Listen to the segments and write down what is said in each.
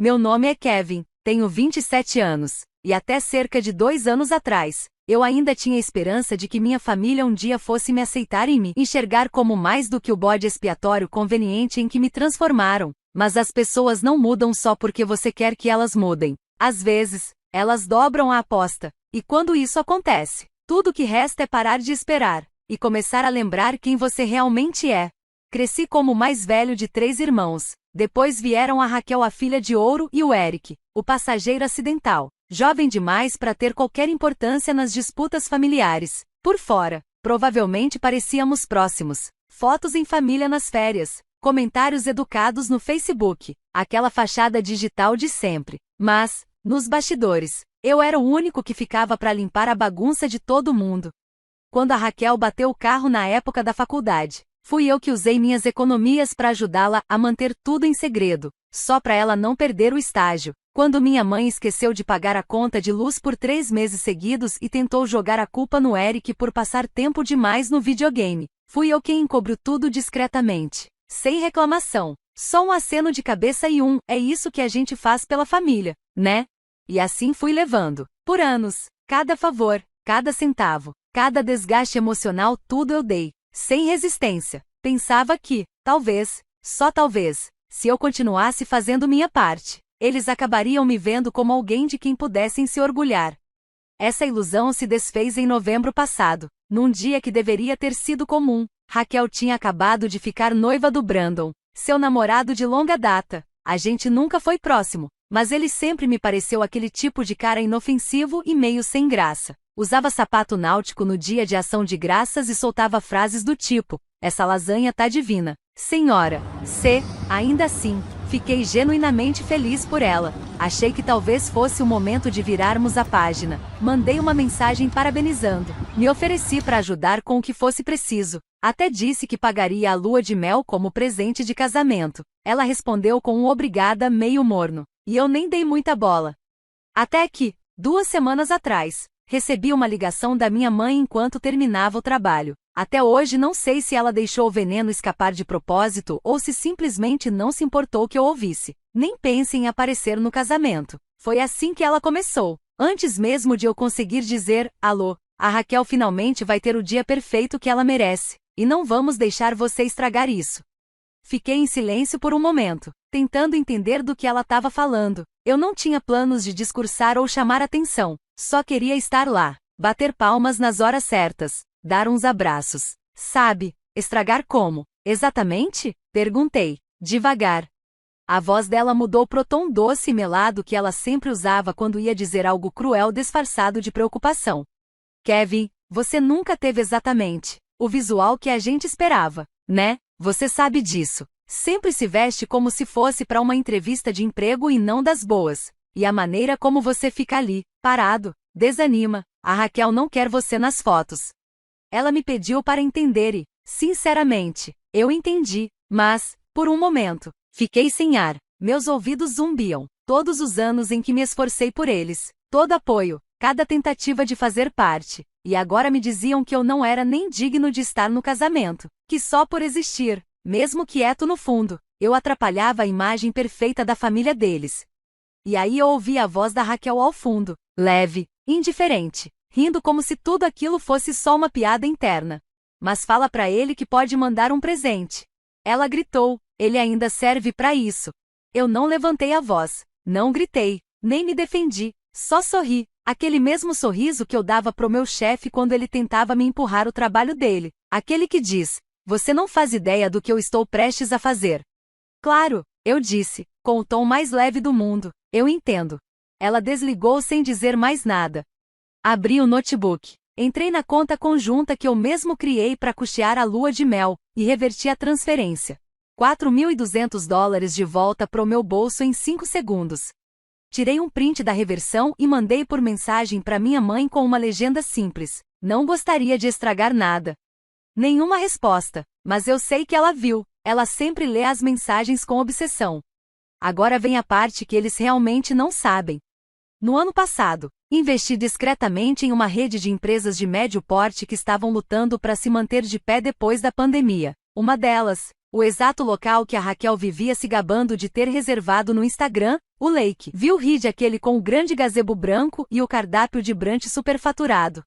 Meu nome é Kevin, tenho 27 anos, e até cerca de 2 anos atrás, eu ainda tinha esperança de que minha família um dia fosse me aceitar e me enxergar como mais do que o bode expiatório conveniente em que me transformaram. Mas as pessoas não mudam só porque você quer que elas mudem. Às vezes, elas dobram a aposta, e quando isso acontece, tudo que resta é parar de esperar e começar a lembrar quem você realmente é. Cresci como o mais velho de 3 irmãos. Depois vieram a Raquel, a filha de ouro, e o Eric, o passageiro acidental, jovem demais para ter qualquer importância nas disputas familiares. Por fora, provavelmente parecíamos próximos. Fotos em família nas férias, comentários educados no Facebook, aquela fachada digital de sempre. Mas, nos bastidores, eu era o único que ficava para limpar a bagunça de todo mundo. Quando a Raquel bateu o carro na época da faculdade, fui eu que usei minhas economias para ajudá-la a manter tudo em segredo, só para ela não perder o estágio. Quando minha mãe esqueceu de pagar a conta de luz por 3 meses seguidos e tentou jogar a culpa no Eric por passar tempo demais no videogame, fui eu quem encobriu tudo discretamente, sem reclamação. Só um aceno de cabeça e é isso que a gente faz pela família, né? E assim fui levando, por anos, cada favor, cada centavo, cada desgaste emocional, tudo eu dei, sem resistência. Pensava que, talvez, só talvez, se eu continuasse fazendo minha parte, eles acabariam me vendo como alguém de quem pudessem se orgulhar. Essa ilusão se desfez em novembro passado, num dia que deveria ter sido comum. Raquel tinha acabado de ficar noiva do Brandon, seu namorado de longa data. A gente nunca foi próximo, mas ele sempre me pareceu aquele tipo de cara inofensivo e meio sem graça. Usava sapato náutico no dia de ação de graças e soltava frases do tipo: "Essa lasanha tá divina, senhora." Ainda assim, fiquei genuinamente feliz por ela. Achei que talvez fosse o momento de virarmos a página. Mandei uma mensagem parabenizando. Me ofereci para ajudar com o que fosse preciso. Até disse que pagaria a lua de mel como presente de casamento. Ela respondeu com um obrigada meio morno, e eu nem dei muita bola. Até que, 2 semanas atrás, recebi uma ligação da minha mãe enquanto terminava o trabalho. Até hoje não sei se ela deixou o veneno escapar de propósito ou se simplesmente não se importou que eu ouvisse. Nem pense em aparecer no casamento. Foi assim que ela começou. Antes mesmo de eu conseguir dizer, alô, a Raquel finalmente vai ter o dia perfeito que ela merece. E não vamos deixar você estragar isso. Fiquei em silêncio por um momento, tentando entender do que ela estava falando. Eu não tinha planos de discursar ou chamar atenção. Só queria estar lá, bater palmas nas horas certas, dar uns abraços. Sabe, estragar como? Exatamente? Perguntei, devagar. A voz dela mudou pro tom doce e melado que ela sempre usava quando ia dizer algo cruel disfarçado de preocupação. Kevin, você nunca teve exatamente o visual que a gente esperava, né? Você sabe disso. Sempre se veste como se fosse para uma entrevista de emprego e não das boas. E a maneira como você fica ali, parado, desanima. A Raquel não quer você nas fotos. Ela me pediu para entender e, sinceramente, eu entendi, mas, por um momento, fiquei sem ar. Meus ouvidos zumbiam. Todos os anos em que me esforcei por eles, todo apoio, cada tentativa de fazer parte, e agora me diziam que eu não era nem digno de estar no casamento, que só por existir, mesmo quieto no fundo, eu atrapalhava a imagem perfeita da família deles. E aí eu ouvi a voz da Raquel ao fundo, leve, indiferente, rindo como se tudo aquilo fosse só uma piada interna. Mas fala pra ele que pode mandar um presente. Ela gritou, ele ainda serve pra isso. Eu não levantei a voz, não gritei, nem me defendi, só sorri, aquele mesmo sorriso que eu dava pro meu chefe quando ele tentava me empurrar o trabalho dele, aquele que diz, você não faz ideia do que eu estou prestes a fazer. Claro, eu disse, com o tom mais leve do mundo, eu entendo. Ela desligou sem dizer mais nada. Abri o notebook, entrei na conta conjunta que eu mesmo criei para custear a lua de mel, e reverti a transferência. $4.200 de volta pro meu bolso em 5 segundos. Tirei um print da reversão e mandei por mensagem para minha mãe com uma legenda simples. Não gostaria de estragar nada. Nenhuma resposta, mas eu sei que ela viu. Ela sempre lê as mensagens com obsessão. Agora vem a parte que eles realmente não sabem. No ano passado, investi discretamente em uma rede de empresas de médio porte que estavam lutando para se manter de pé depois da pandemia. Uma delas, O exato local que a Raquel vivia se gabando de ter reservado no Instagram, o Lake Viewridge, aquele com o grande gazebo branco e o cardápio de brunch superfaturado.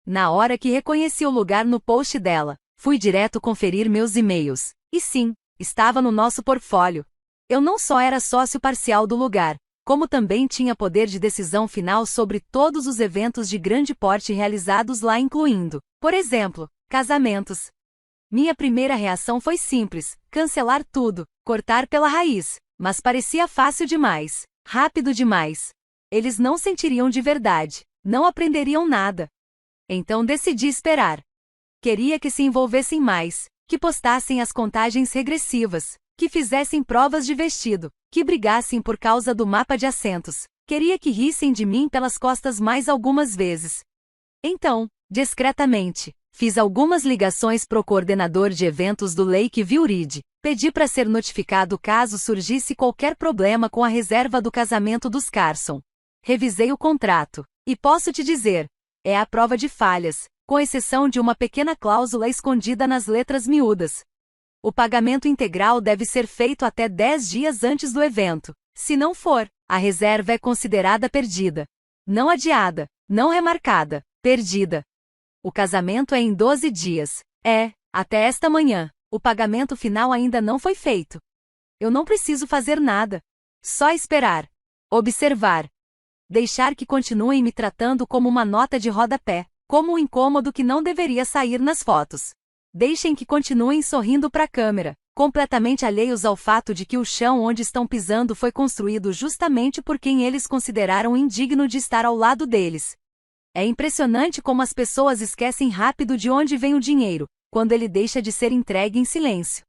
Na hora que reconheci o lugar no post dela, fui direto conferir meus e-mails. E sim, estava no nosso portfólio. Eu não só era sócio parcial do lugar, como também tinha poder de decisão final sobre todos os eventos de grande porte realizados lá, incluindo, por exemplo, casamentos. Minha primeira reação foi simples: cancelar tudo, cortar pela raiz, mas parecia fácil demais, rápido demais. Eles não sentiriam de verdade, não aprenderiam nada. Então decidi esperar. Queria que se envolvessem mais, que postassem as contagens regressivas, que fizessem provas de vestido, que brigassem por causa do mapa de assentos. Queria que rissem de mim pelas costas mais algumas vezes. Então, discretamente, fiz algumas ligações pro coordenador de eventos do Lake Viewridge. Pedi para ser notificado caso surgisse qualquer problema com a reserva do casamento dos Carson. Revisei o contrato, e posso te dizer, é a prova de falhas, com exceção de uma pequena cláusula escondida nas letras miúdas. O pagamento integral deve ser feito até 10 dias antes do evento. Se não for, a reserva é considerada perdida. Não adiada, não remarcada, perdida. O casamento é em 12 dias. Até esta manhã, o pagamento final ainda não foi feito. Eu não preciso fazer nada. Só esperar. Observar. Deixar que continuem me tratando como uma nota de rodapé, como um incômodo que não deveria sair nas fotos. Deixem que continuem sorrindo para a câmera, completamente alheios ao fato de que o chão onde estão pisando foi construído justamente por quem eles consideraram indigno de estar ao lado deles. É impressionante como as pessoas esquecem rápido de onde vem o dinheiro, quando ele deixa de ser entregue em silêncio.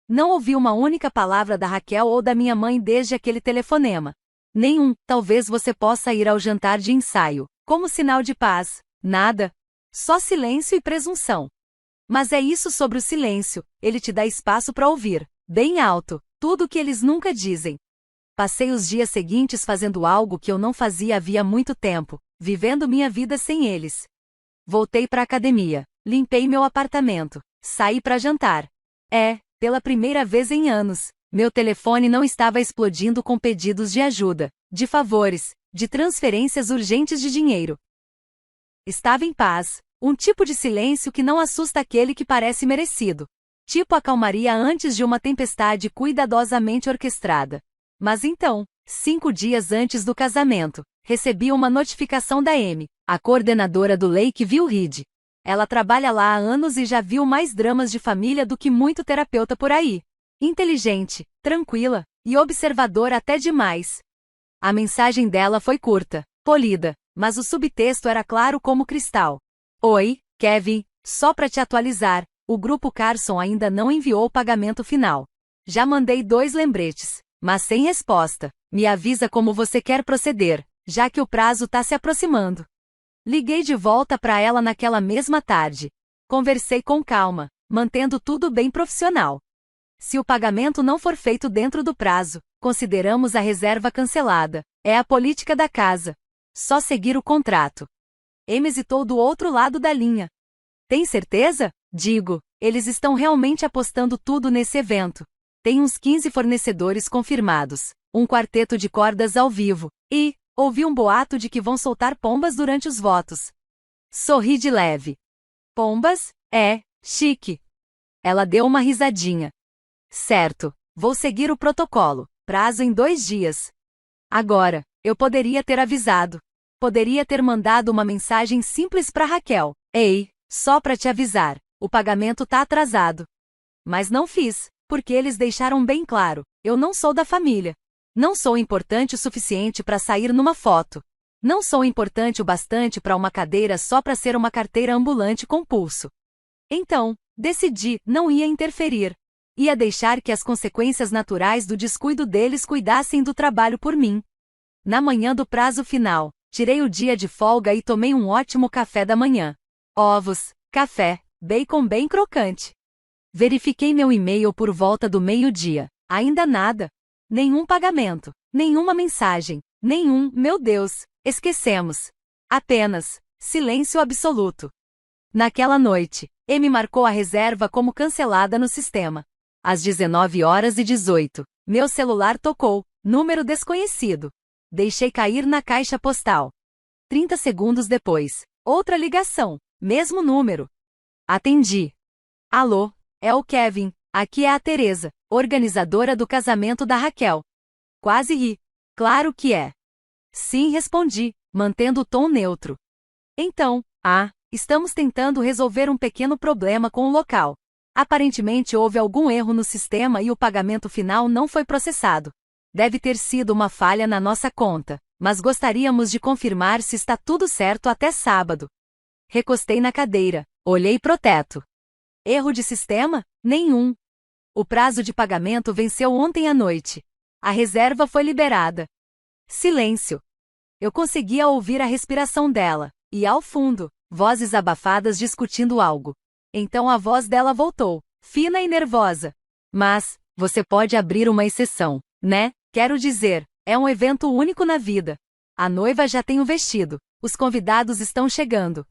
Não ouvi uma única palavra da Raquel ou da minha mãe desde aquele telefonema. Nenhum, talvez você possa ir ao jantar de ensaio, como sinal de paz. Nada. Só silêncio e presunção. Mas é isso sobre o silêncio, ele te dá espaço para ouvir, bem alto, tudo o que eles nunca dizem. Passei os dias seguintes fazendo algo que eu não fazia havia muito tempo, vivendo minha vida sem eles. Voltei para a academia, limpei meu apartamento, saí para jantar. Pela primeira vez em anos, meu telefone não estava explodindo com pedidos de ajuda, de favores, de transferências urgentes de dinheiro. Estava em paz, um tipo de silêncio que não assusta aquele que parece merecido. Tipo a calmaria antes de uma tempestade cuidadosamente orquestrada. Mas então, 5 dias antes do casamento, recebi uma notificação da Amy, a coordenadora do Lake Viewridge. Ela trabalha lá há anos e já viu mais dramas de família do que muito terapeuta por aí. Inteligente, tranquila e observadora até demais. A mensagem dela foi curta, polida, mas o subtexto era claro como cristal. Oi, Kevin, só para te atualizar, o grupo Carson ainda não enviou o pagamento final. Já mandei 2 lembretes, mas sem resposta. Me avisa como você quer proceder, já que o prazo tá se aproximando. Liguei de volta para ela naquela mesma tarde. Conversei com calma, mantendo tudo bem profissional. Se o pagamento não for feito dentro do prazo, consideramos a reserva cancelada. É a política da casa. Só seguir o contrato. Amy hesitou do outro lado da linha. Tem certeza? Digo, eles estão realmente apostando tudo nesse evento. Tem uns 15 fornecedores confirmados, um quarteto de cordas ao vivo, e ouvi um boato de que vão soltar pombas durante os votos. Sorri de leve. Pombas? Chique. Ela deu uma risadinha. Certo, vou seguir o protocolo, prazo em 2 dias. Agora, eu poderia ter avisado. Poderia ter mandado uma mensagem simples para Raquel. Ei, só para te avisar, o pagamento tá atrasado. Mas não fiz, porque eles deixaram bem claro, eu não sou da família. Não sou importante o suficiente para sair numa foto. Não sou importante o bastante para uma cadeira só para ser uma carteira ambulante com pulso. Então, decidi, não ia interferir. Ia deixar que as consequências naturais do descuido deles cuidassem do trabalho por mim. Na manhã do prazo final, tirei o dia de folga e tomei um ótimo café da manhã. Ovos, café, bacon bem crocante. Verifiquei meu e-mail por volta do meio-dia. Ainda nada. Nenhum pagamento, nenhuma mensagem, meu Deus, esquecemos. Apenas, silêncio absoluto. Naquela noite, Amy marcou a reserva como cancelada no sistema. Às 19h18, meu celular tocou, número desconhecido. Deixei cair na caixa postal. 30 segundos depois, outra ligação, mesmo número. Atendi. Alô, é o Kevin, aqui é a Teresa, organizadora do casamento da Raquel. Quase ri. Claro que é. Sim, respondi, mantendo o tom neutro. Então, estamos tentando resolver um pequeno problema com o local. Aparentemente houve algum erro no sistema e o pagamento final não foi processado. Deve ter sido uma falha na nossa conta, mas gostaríamos de confirmar se está tudo certo até sábado. Recostei na cadeira, olhei pro teto. Erro de sistema? Nenhum. O prazo de pagamento venceu ontem à noite. A reserva foi liberada. Silêncio. Eu conseguia ouvir a respiração dela, e ao fundo, vozes abafadas discutindo algo. Então a voz dela voltou, fina e nervosa. Mas, você pode abrir uma exceção, né? Quero dizer, é um evento único na vida. A noiva já tem o vestido, os convidados estão chegando.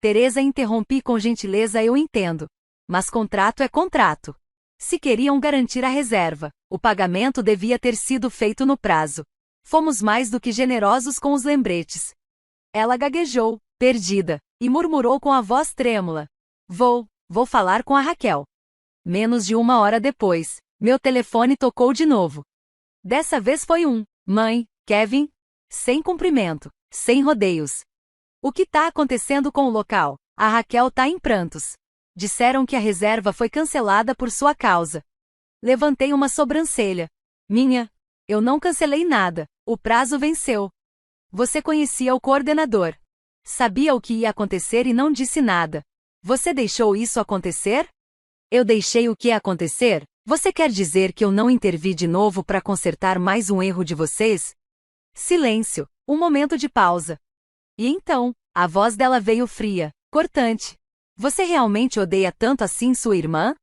Teresa, interrompi com gentileza, eu entendo. Mas contrato é contrato. Se queriam garantir a reserva, o pagamento devia ter sido feito no prazo. Fomos mais do que generosos com os lembretes. Ela gaguejou, perdida, e murmurou com a voz trêmula. Vou falar com a Raquel. Menos de 1 hora depois, meu telefone tocou de novo. Dessa vez foi mãe, Kevin, sem cumprimento, sem rodeios. O que tá acontecendo com o local? A Raquel tá em prantos. Disseram que a reserva foi cancelada por sua causa. Levantei uma sobrancelha. Eu não cancelei nada, o prazo venceu. Você conhecia o coordenador. Sabia o que ia acontecer e não disse nada. Você deixou isso acontecer? Eu deixei o que acontecer? Você quer dizer que eu não intervi de novo para consertar mais um erro de vocês? Silêncio, um momento de pausa. E então, a voz dela veio fria, cortante. Você realmente odeia tanto assim sua irmã?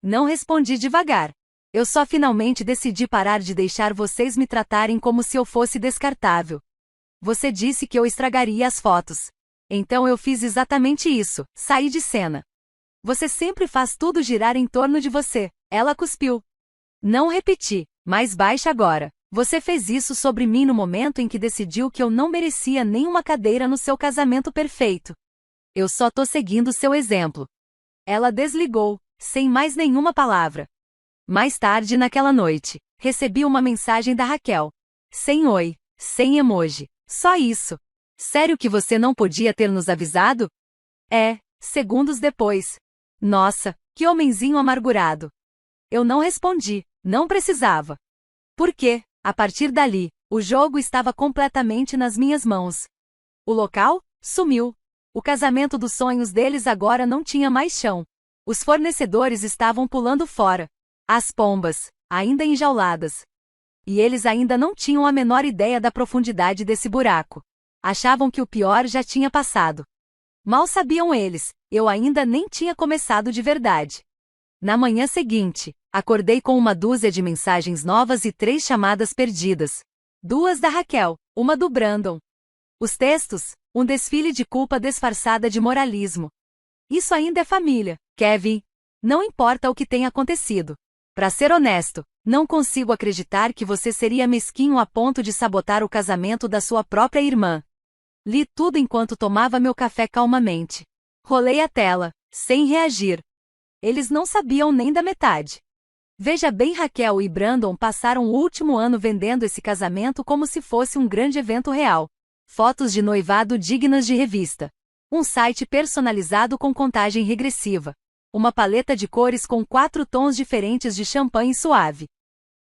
Não respondi devagar. Eu só finalmente decidi parar de deixar vocês me tratarem como se eu fosse descartável. Você disse que eu estragaria as fotos. Então eu fiz exatamente isso, saí de cena. Você sempre faz tudo girar em torno de você. Ela cuspiu. Não repeti, mais baixa agora. Você fez isso sobre mim no momento em que decidiu que eu não merecia nenhuma cadeira no seu casamento perfeito. Eu só tô seguindo seu exemplo. Ela desligou, sem mais nenhuma palavra. Mais tarde naquela noite, recebi uma mensagem da Raquel. Sem oi, sem emoji, só isso. Sério que você não podia ter nos avisado? Segundos depois. Nossa, que homenzinho amargurado. Eu não respondi, não precisava. Por quê? A partir dali, o jogo estava completamente nas minhas mãos. O local? Sumiu. O casamento dos sonhos deles agora não tinha mais chão. Os fornecedores estavam pulando fora. As pombas, ainda enjauladas. E eles ainda não tinham a menor ideia da profundidade desse buraco. Achavam que o pior já tinha passado. Mal sabiam eles, eu ainda nem tinha começado de verdade. Na manhã seguinte, acordei com uma dúzia de mensagens novas e 3 chamadas perdidas. 2 da Raquel, uma do Brandon. Os textos, um desfile de culpa disfarçada de moralismo. Isso ainda é família, Kevin. Não importa o que tenha acontecido. Pra ser honesto, não consigo acreditar que você seria mesquinho a ponto de sabotar o casamento da sua própria irmã. Li tudo enquanto tomava meu café calmamente. Rolei a tela, sem reagir. Eles não sabiam nem da metade. Veja bem, Raquel e Brandon passaram o último ano vendendo esse casamento como se fosse um grande evento real. Fotos de noivado dignas de revista. Um site personalizado com contagem regressiva. Uma paleta de cores com 4 tons diferentes de champanhe suave.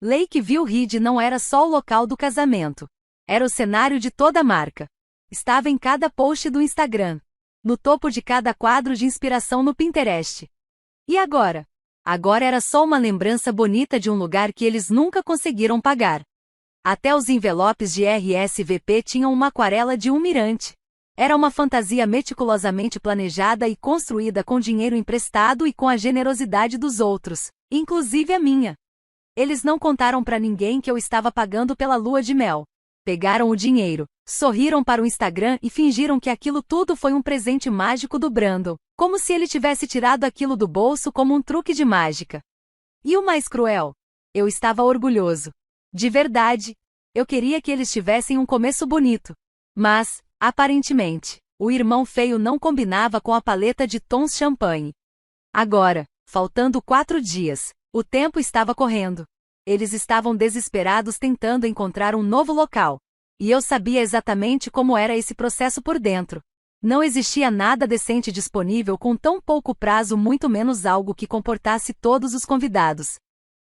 Lakeville Ridge não era só o local do casamento. Era o cenário de toda a marca. Estava em cada post do Instagram. No topo de cada quadro de inspiração no Pinterest. E agora? Agora era só uma lembrança bonita de um lugar que eles nunca conseguiram pagar. Até os envelopes de RSVP tinham uma aquarela de um mirante. Era uma fantasia meticulosamente planejada e construída com dinheiro emprestado e com a generosidade dos outros, inclusive a minha. Eles não contaram pra ninguém que eu estava pagando pela lua de mel. Pegaram o dinheiro, sorriram para o Instagram e fingiram que aquilo tudo foi um presente mágico do Brandon, como se ele tivesse tirado aquilo do bolso como um truque de mágica. E o mais cruel? Eu estava orgulhoso. De verdade. Eu queria que eles tivessem um começo bonito. Mas, aparentemente, o irmão feio não combinava com a paleta de tons champanhe. Agora, faltando 4 dias, o tempo estava correndo. Eles estavam desesperados tentando encontrar um novo local. E eu sabia exatamente como era esse processo por dentro. Não existia nada decente disponível com tão pouco prazo, muito menos algo que comportasse todos os convidados.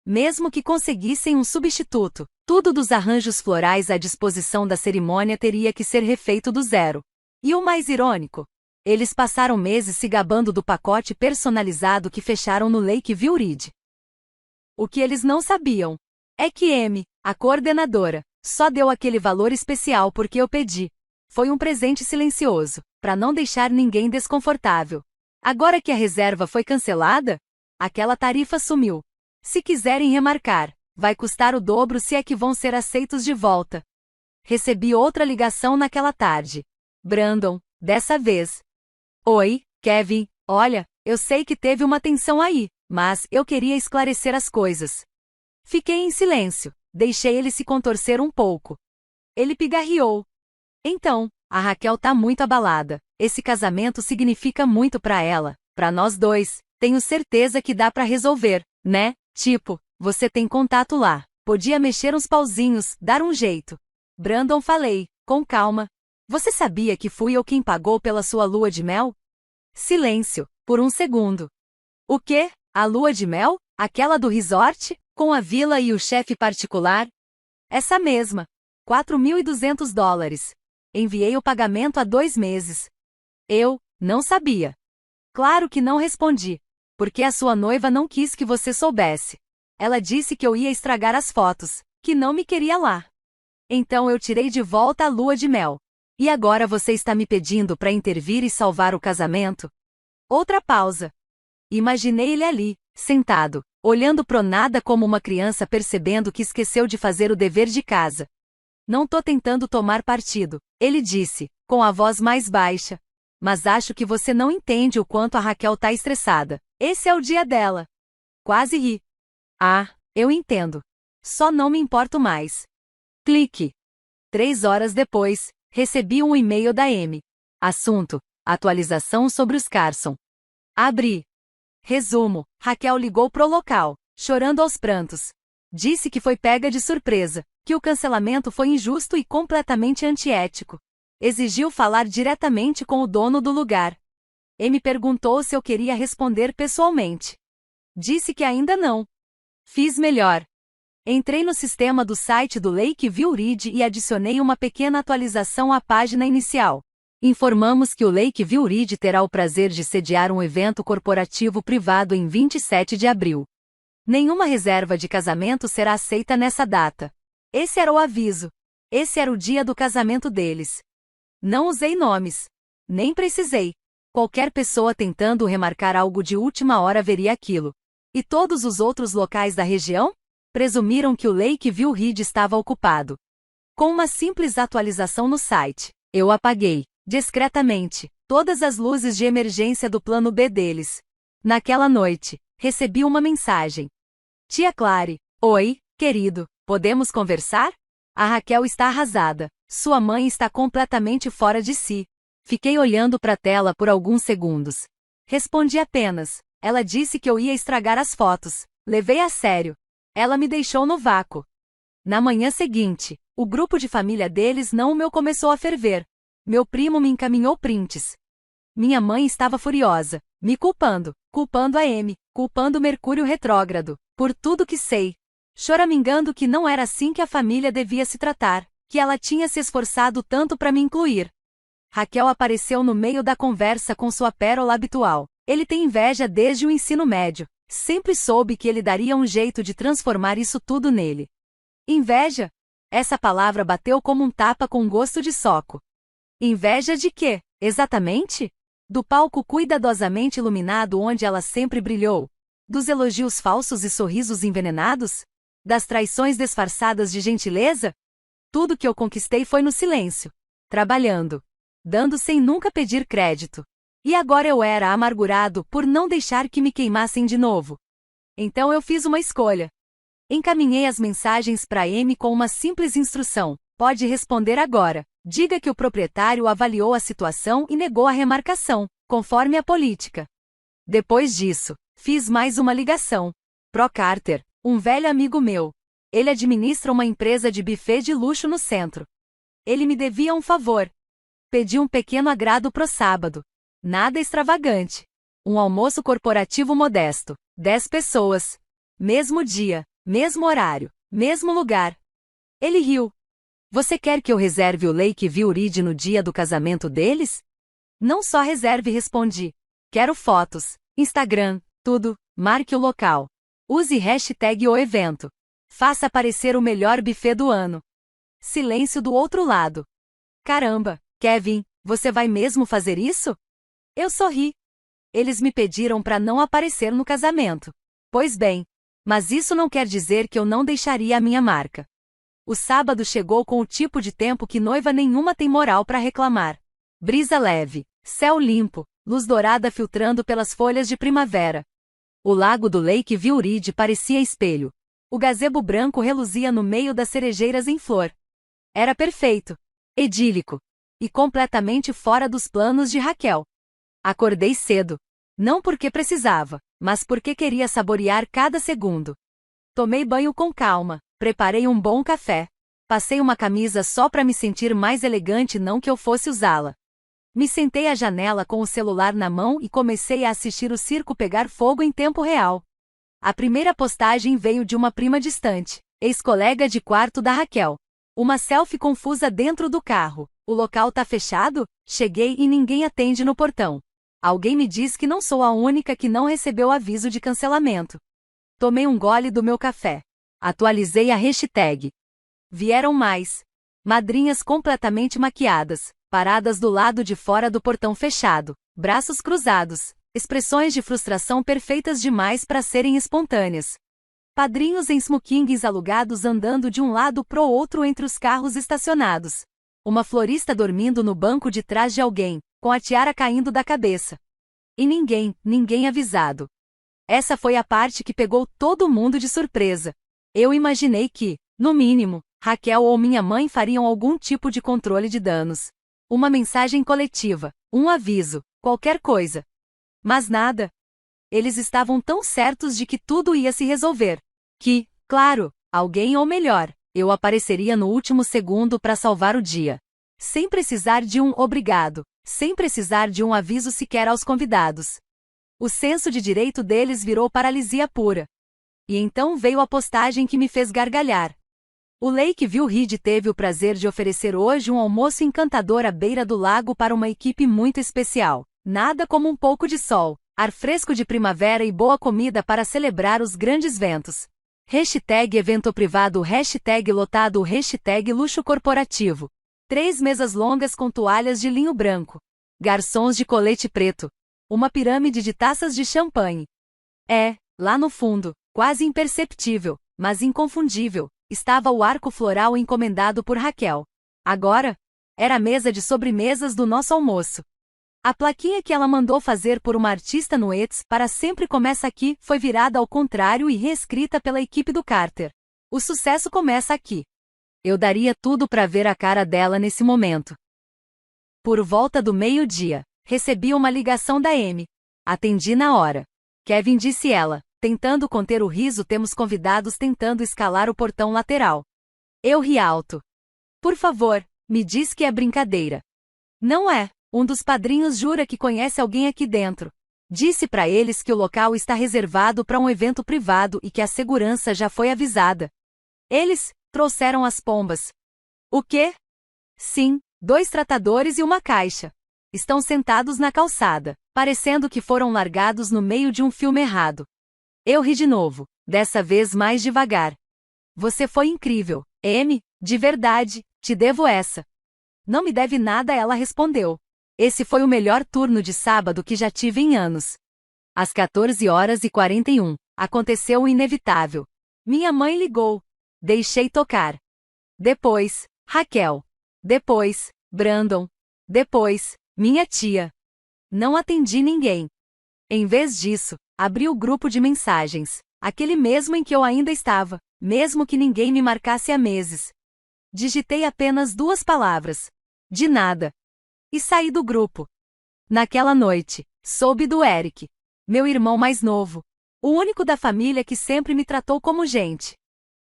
Mesmo que conseguissem um substituto, tudo dos arranjos florais à disposição da cerimônia teria que ser refeito do zero. E o mais irônico? Eles passaram meses se gabando do pacote personalizado que fecharam no Lakeview Ridge. O que eles não sabiam é que Amy, a coordenadora, só deu aquele valor especial porque eu pedi. Foi um presente silencioso, para não deixar ninguém desconfortável. Agora que a reserva foi cancelada, aquela tarifa sumiu. Se quiserem remarcar, vai custar o dobro se é que vão ser aceitos de volta. Recebi outra ligação naquela tarde. Brandon, dessa vez. Oi, Kevin, olha, eu sei que teve uma tensão aí, mas eu queria esclarecer as coisas. Fiquei em silêncio, deixei ele se contorcer um pouco. Ele pigarreou. Então, a Raquel tá muito abalada. Esse casamento significa muito pra ela, pra nós dois. Tenho certeza que dá pra resolver, né? Tipo, você tem contato lá. Podia mexer uns pauzinhos, dar um jeito. Brandon, falei, com calma. Você sabia que fui eu quem pagou pela sua lua de mel? Silêncio, por um segundo. O quê? A lua de mel? Aquela do resort? Com a vila e o chefe particular? Essa mesma. $4.200. Enviei o pagamento há 2 meses. Eu não sabia. Claro que não respondi. Porque a sua noiva não quis que você soubesse. Ela disse que eu ia estragar as fotos, que não me queria lá. Então eu tirei de volta a lua de mel. E agora você está me pedindo para intervir e salvar o casamento? Outra pausa. Imaginei ele ali, sentado, olhando pro nada como uma criança percebendo que esqueceu de fazer o dever de casa. Não tô tentando tomar partido, ele disse, com a voz mais baixa. Mas acho que você não entende o quanto a Raquel tá estressada. Esse é o dia dela. Quase ri. Ah, eu entendo. Só não me importo mais. Clique. 3 horas depois, recebi um e-mail da Amy. Assunto: atualização sobre os Carson. Abri. Resumo: Raquel ligou pro local, chorando aos prantos. Disse que foi pega de surpresa, que o cancelamento foi injusto e completamente antiético. Exigiu falar diretamente com o dono do lugar. Amy perguntou se eu queria responder pessoalmente. Disse que ainda não. Fiz melhor. Entrei no sistema do site do Lakeview Ridge e adicionei uma pequena atualização à página inicial. Informamos que o Lakeview Ridge terá o prazer de sediar um evento corporativo privado em 27 de abril. Nenhuma reserva de casamento será aceita nessa data. Esse era o aviso. Esse era o dia do casamento deles. Não usei nomes. Nem precisei. Qualquer pessoa tentando remarcar algo de última hora veria aquilo. E todos os outros locais da região? Presumiram que o Lakeview Ridge estava ocupado. Com uma simples atualização no site, eu apaguei, discretamente, todas as luzes de emergência do plano B deles. Naquela noite, recebi uma mensagem. Tia Clary, oi, querido, podemos conversar? A Raquel está arrasada. Sua mãe está completamente fora de si. Fiquei olhando para a tela por alguns segundos. Respondi apenas. Ela disse que eu ia estragar as fotos. Levei a sério. Ela me deixou no vácuo. Na manhã seguinte, o grupo de família deles não o meu começou a ferver. Meu primo me encaminhou prints. Minha mãe estava furiosa, me culpando a Amy, culpando Mercúrio retrógrado, por tudo que sei. Choramingando que não era assim que a família devia se tratar, que ela tinha se esforçado tanto para me incluir. Raquel apareceu no meio da conversa com sua pérola habitual. Ele tem inveja desde o ensino médio. Sempre soube que ele daria um jeito de transformar isso tudo nele. Inveja? Essa palavra bateu como um tapa com gosto de soco. Inveja de quê, exatamente? Do palco cuidadosamente iluminado onde ela sempre brilhou? Dos elogios falsos e sorrisos envenenados? Das traições disfarçadas de gentileza? Tudo que eu conquistei foi no silêncio. Trabalhando. Dando sem nunca pedir crédito. E agora eu era amargurado por não deixar que me queimassem de novo. Então eu fiz uma escolha. Encaminhei as mensagens para Amy com uma simples instrução: pode responder agora. Diga que o proprietário avaliou a situação e negou a remarcação, conforme a política. Depois disso, fiz mais uma ligação. Pro Carter, um velho amigo meu. Ele administra uma empresa de buffet de luxo no centro. Ele me devia um favor. Pedi um pequeno agrado pro sábado. Nada extravagante. Um almoço corporativo modesto. 10 pessoas. Mesmo dia, mesmo horário, mesmo lugar. Ele riu. Você quer que eu reserve o Lakeview Ridge no dia do casamento deles? Não só reserve, respondi. Quero fotos, Instagram, tudo, marque o local. Use hashtag o evento. Faça aparecer o melhor buffet do ano. Silêncio do outro lado. Caramba, Kevin, você vai mesmo fazer isso? Eu sorri. Eles me pediram para não aparecer no casamento. Pois bem, mas isso não quer dizer que eu não deixaria a minha marca. O sábado chegou com o tipo de tempo que noiva nenhuma tem moral para reclamar. Brisa leve, céu limpo, luz dourada filtrando pelas folhas de primavera. O lago do Lakeview Ridge parecia espelho. O gazebo branco reluzia no meio das cerejeiras em flor. Era perfeito, idílico e completamente fora dos planos de Raquel. Acordei cedo. Não porque precisava, mas porque queria saborear cada segundo. Tomei banho com calma, preparei um bom café. Passei uma camisa só para me sentir mais elegante, não que eu fosse usá-la. Me sentei à janela com o celular na mão e comecei a assistir o circo pegar fogo em tempo real. A primeira postagem veio de uma prima distante, ex-colega de quarto da Raquel. Uma selfie confusa dentro do carro. O local tá fechado? Cheguei e ninguém atende no portão. Alguém me diz que não sou a única que não recebeu aviso de cancelamento. Tomei um gole do meu café. Atualizei a hashtag. Vieram mais. Madrinhas completamente maquiadas, paradas do lado de fora do portão fechado, braços cruzados, expressões de frustração perfeitas demais para serem espontâneas. Padrinhos em smokings alugados andando de um lado pro outro entre os carros estacionados. Uma florista dormindo no banco de trás de alguém, com a tiara caindo da cabeça. E ninguém avisado. Essa foi a parte que pegou todo mundo de surpresa. Eu imaginei que, no mínimo, Raquel ou minha mãe fariam algum tipo de controle de danos. Uma mensagem coletiva, um aviso, qualquer coisa. Mas nada. Eles estavam tão certos de que tudo ia se resolver. Que, claro, alguém ou melhor, eu apareceria no último segundo para salvar o dia. Sem precisar de um obrigado, sem precisar de um aviso sequer aos convidados. O senso de direito deles virou paralisia pura. E então veio a postagem que me fez gargalhar. O Lakeview Ridge teve o prazer de oferecer hoje um almoço encantador à beira do lago para uma equipe muito especial. Nada como um pouco de sol, ar fresco de primavera e boa comida para celebrar os grandes ventos. Hashtag evento privado, hashtag lotado, hashtag luxo corporativo. 3 mesas longas com toalhas de linho branco. Garçons de colete preto. Uma pirâmide de taças de champanhe. Lá no fundo, quase imperceptível, mas inconfundível, estava o arco floral encomendado por Raquel. Agora, era a mesa de sobremesas do nosso almoço. A plaquinha que ela mandou fazer por uma artista no Etsy para sempre começa aqui foi virada ao contrário e reescrita pela equipe do Carter. O sucesso começa aqui. Eu daria tudo para ver a cara dela nesse momento. Por volta do meio-dia, recebi uma ligação da Amy. Atendi na hora. Kevin, disse ela, tentando conter o riso, temos convidados tentando escalar o portão lateral. Eu ri alto. Por favor, me diz que é brincadeira. Não é. Um dos padrinhos jura que conhece alguém aqui dentro. Disse para eles que o local está reservado para um evento privado e que a segurança já foi avisada. Eles trouxeram as pombas. O quê? Sim, 2 tratadores e uma caixa. Estão sentados na calçada, parecendo que foram largados no meio de um filme errado. Eu ri de novo, dessa vez mais devagar. Você foi incrível, Amy, de verdade, te devo essa. Não me deve nada, ela respondeu. Esse foi o melhor turno de sábado que já tive em anos. Às 14h41, aconteceu o inevitável. Minha mãe ligou. Deixei tocar. Depois, Raquel. Depois, Brandon. Depois, minha tia. Não atendi ninguém. Em vez disso, abri o grupo de mensagens. Aquele mesmo em que eu ainda estava, mesmo que ninguém me marcasse há meses. Digitei apenas 2 palavras. De nada. E saí do grupo. Naquela noite, soube do Eric, meu irmão mais novo. O único da família que sempre me tratou como gente.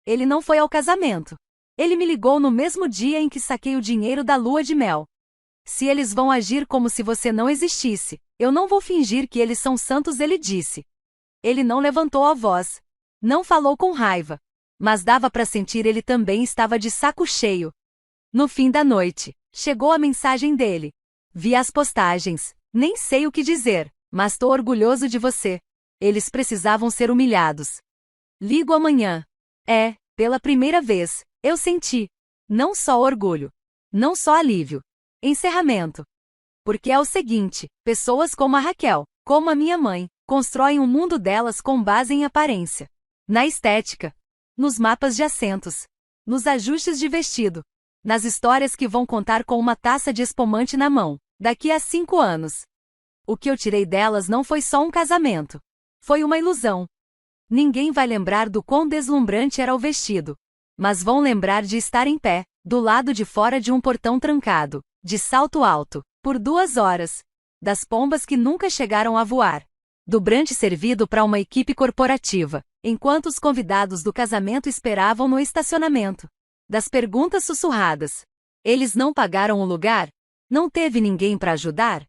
Ele não foi ao casamento. Ele me ligou no mesmo dia em que saquei o dinheiro da lua de mel. Se eles vão agir como se você não existisse, eu não vou fingir que eles são santos, ele disse. Ele não levantou a voz. Não falou com raiva. Mas dava para sentir ele também estava de saco cheio. No fim da noite, chegou a mensagem dele. Vi as postagens. Nem sei o que dizer, mas tô orgulhoso de você. Eles precisavam ser humilhados. Ligo amanhã. Pela primeira vez, eu senti. Não só orgulho. Não só alívio. Encerramento. Porque é o seguinte, pessoas como a Raquel, como a minha mãe, constroem um mundo delas com base em aparência. Na estética. Nos mapas de assentos. Nos ajustes de vestido. Nas histórias que vão contar com uma taça de espumante na mão, daqui a 5 anos. O que eu tirei delas não foi só um casamento. Foi uma ilusão. Ninguém vai lembrar do quão deslumbrante era o vestido. Mas vão lembrar de estar em pé, do lado de fora de um portão trancado, de salto alto, por 2 horas. Das pombas que nunca chegaram a voar. Do brunch servido para uma equipe corporativa, enquanto os convidados do casamento esperavam no estacionamento. Das perguntas sussurradas. Eles não pagaram o lugar? Não teve ninguém para ajudar?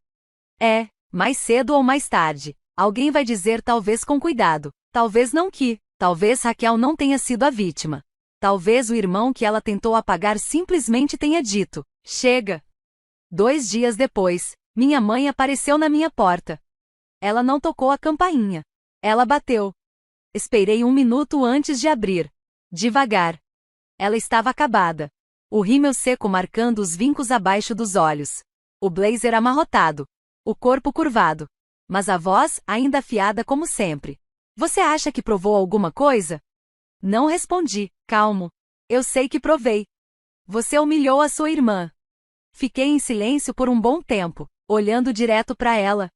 Mais cedo ou mais tarde, alguém vai dizer talvez com cuidado, talvez não que, talvez Raquel não tenha sido a vítima. Talvez o irmão que ela tentou apagar simplesmente tenha dito, chega. 2 dias depois, minha mãe apareceu na minha porta. Ela não tocou a campainha. Ela bateu. Esperei 1 minuto antes de abrir. Devagar. Ela estava acabada. O rímel seco marcando os vincos abaixo dos olhos. O blazer amarrotado. O corpo curvado. Mas a voz ainda afiada como sempre. Você acha que provou alguma coisa? Não respondi, calmo. Eu sei que provei. Você humilhou a sua irmã. Fiquei em silêncio por um bom tempo, olhando direto para ela.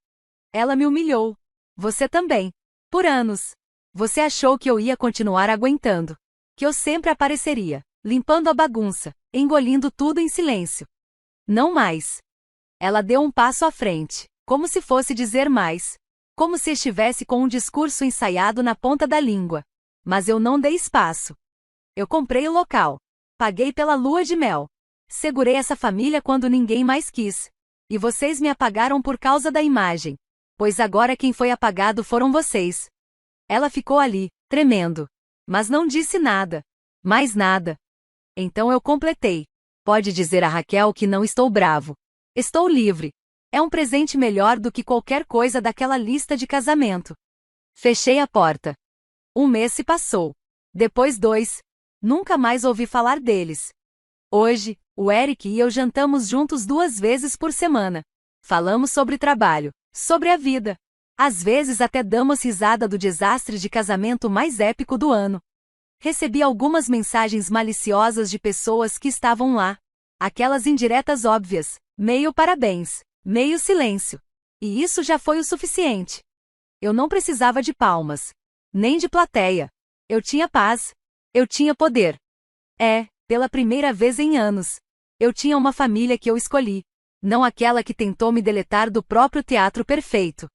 Ela me humilhou. Você também. Por anos. Você achou que eu ia continuar aguentando. Que eu sempre apareceria, limpando a bagunça, engolindo tudo em silêncio. Não mais. Ela deu um passo à frente, como se fosse dizer mais. Como se estivesse com um discurso ensaiado na ponta da língua. Mas eu não dei espaço. Eu comprei o local. Paguei pela lua de mel. Segurei essa família quando ninguém mais quis. E vocês me apagaram por causa da imagem. Pois agora quem foi apagado foram vocês. Ela ficou ali, tremendo. Mas não disse nada. Mais nada. Então eu completei. Pode dizer a Raquel que não estou bravo. Estou livre. É um presente melhor do que qualquer coisa daquela lista de casamento. Fechei a porta. 1 mês se passou. Depois 2. Nunca mais ouvi falar deles. Hoje, o Eric e eu jantamos juntos 2 vezes por semana. Falamos sobre trabalho, sobre a vida. Às vezes até damos risada do desastre de casamento mais épico do ano. Recebi algumas mensagens maliciosas de pessoas que estavam lá. Aquelas indiretas óbvias, meio parabéns, meio silêncio. E isso já foi o suficiente. Eu não precisava de palmas. Nem de plateia. Eu tinha paz. Eu tinha poder. Pela primeira vez em anos. Eu tinha uma família que eu escolhi. Não aquela que tentou me deletar do próprio teatro perfeito.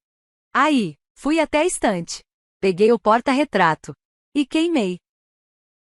Aí, fui até a estante. Peguei o porta-retrato. E queimei.